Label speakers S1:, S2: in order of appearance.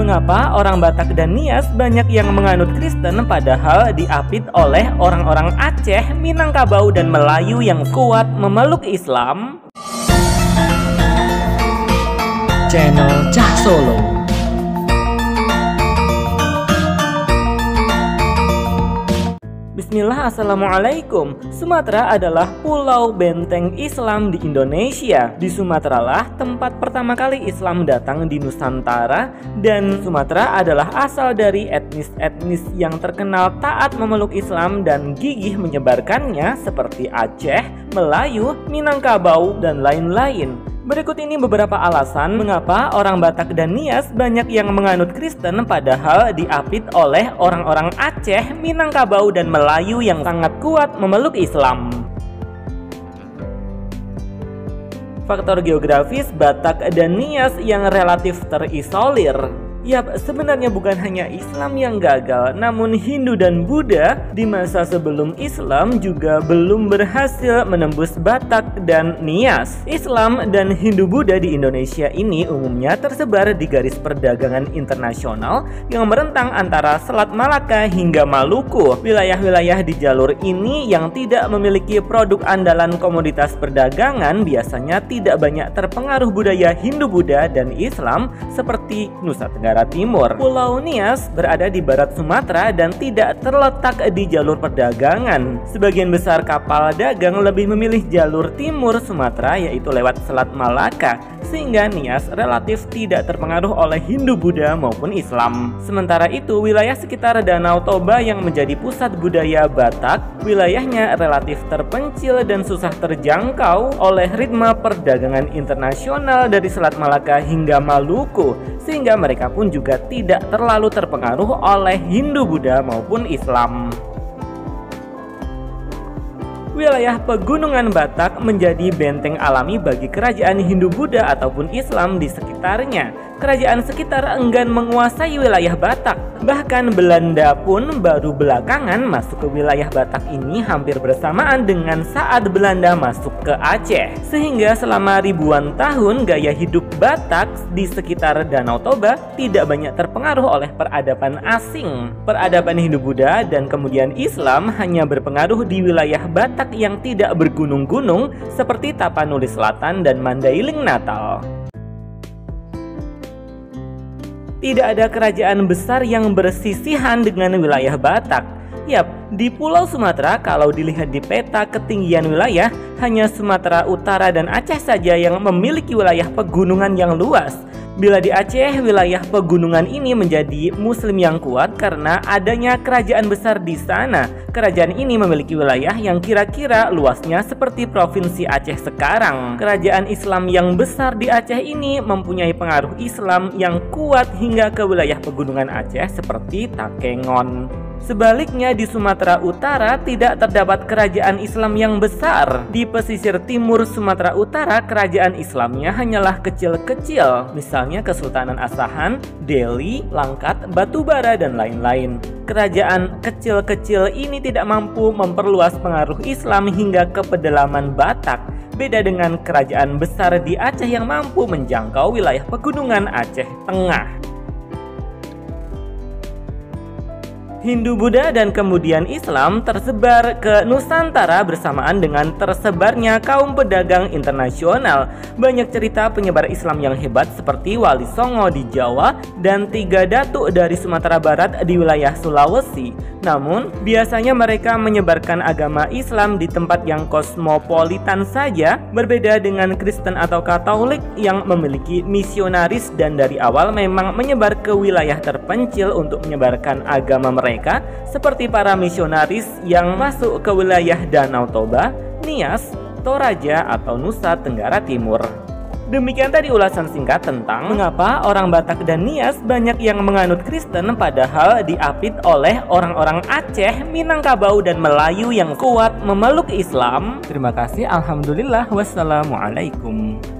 S1: Mengapa orang Batak dan Nias banyak yang menganut Kristen padahal diapit oleh orang-orang Aceh, Minangkabau, dan Melayu yang kuat memeluk Islam? Channel Cah Solo. Bismillah, Assalamualaikum. Sumatera adalah pulau benteng Islam di Indonesia. Di Sumatera lah tempat pertama kali Islam datang di Nusantara, dan Sumatera adalah asal dari etnis-etnis yang terkenal taat memeluk Islam dan gigih menyebarkannya seperti Aceh, Melayu, Minangkabau, dan lain-lain. Berikut ini beberapa alasan mengapa orang Batak dan Nias banyak yang menganut Kristen padahal diapit oleh orang-orang Aceh, Minangkabau, dan Melayu yang sangat kuat memeluk Islam. Faktor geografis Batak dan Nias yang relatif terisolir. Yap, sebenarnya bukan hanya Islam yang gagal, namun Hindu dan Buddha di masa sebelum Islam juga belum berhasil menembus Batak dan Nias. Islam dan Hindu-Buddha di Indonesia ini umumnya tersebar di garis perdagangan internasional yang merentang antara Selat Malaka hingga Maluku. Wilayah-wilayah di jalur ini yang tidak memiliki produk andalan komoditas perdagangan biasanya tidak banyak terpengaruh budaya Hindu-Buddha dan Islam seperti Nusa Tenggara Timur. Pulau Nias berada di barat Sumatera dan tidak terletak di jalur perdagangan. Sebagian besar kapal dagang lebih memilih jalur timur Sumatera, yaitu lewat Selat Malaka, sehingga Nias relatif tidak terpengaruh oleh Hindu-Buddha maupun Islam. Sementara itu, wilayah sekitar Danau Toba yang menjadi pusat budaya Batak, wilayahnya relatif terpencil dan susah terjangkau oleh ritme perdagangan internasional dari Selat Malaka hingga Maluku, sehingga mereka pun juga tidak terlalu terpengaruh oleh Hindu-Buddha maupun Islam. Wilayah pegunungan Batak menjadi benteng alami bagi kerajaan Hindu-Buddha ataupun Islam di sekitarnya. Kerajaan sekitar enggan menguasai wilayah Batak. Bahkan Belanda pun baru belakangan masuk ke wilayah Batak ini hampir bersamaan dengan saat Belanda masuk ke Aceh. Sehingga selama ribuan tahun gaya hidup Batak di sekitar Danau Toba tidak banyak terpengaruh oleh peradaban asing. Peradaban Hindu-Buddha dan kemudian Islam hanya berpengaruh di wilayah Batak yang tidak bergunung-gunung seperti Tapanuli Selatan dan Mandailing Natal. Tidak ada kerajaan besar yang bersisihan dengan wilayah Batak. Yap, di Pulau Sumatera kalau dilihat di peta ketinggian wilayah, hanya Sumatera Utara dan Aceh saja yang memiliki wilayah pegunungan yang luas. Bila di Aceh, wilayah pegunungan ini menjadi Muslim yang kuat karena adanya kerajaan besar di sana. Kerajaan ini memiliki wilayah yang kira-kira luasnya seperti Provinsi Aceh sekarang. Kerajaan Islam yang besar di Aceh ini mempunyai pengaruh Islam yang kuat hingga ke wilayah pegunungan Aceh seperti Takengon. Sebaliknya di Sumatera Utara tidak terdapat kerajaan Islam yang besar. Di pesisir timur Sumatera Utara, kerajaan Islamnya hanyalah kecil-kecil, misalnya Kesultanan Asahan, Delhi, Langkat, Batubara, dan lain-lain. Kerajaan kecil-kecil ini tidak mampu memperluas pengaruh Islam hingga ke pedalaman Batak. Beda dengan kerajaan besar di Aceh yang mampu menjangkau wilayah pegunungan Aceh Tengah. Hindu-Buddha dan kemudian Islam tersebar ke Nusantara bersamaan dengan tersebarnya kaum pedagang internasional. Banyak cerita penyebar Islam yang hebat seperti Wali Songo di Jawa dan Tiga Datuk dari Sumatera Barat di wilayah Sulawesi. Namun, biasanya mereka menyebarkan agama Islam di tempat yang kosmopolitan saja, berbeda dengan Kristen atau Katolik yang memiliki misionaris dan dari awal memang menyebar ke wilayah terpencil untuk menyebarkan agama mereka, seperti para misionaris yang masuk ke wilayah Danau Toba, Nias, Toraja, atau Nusa Tenggara Timur. Demikian tadi ulasan singkat tentang mengapa orang Batak dan Nias banyak yang menganut Kristen padahal diapit oleh orang-orang Aceh, Minangkabau, dan Melayu yang kuat memeluk Islam. Terima kasih. Alhamdulillah. Wassalamualaikum.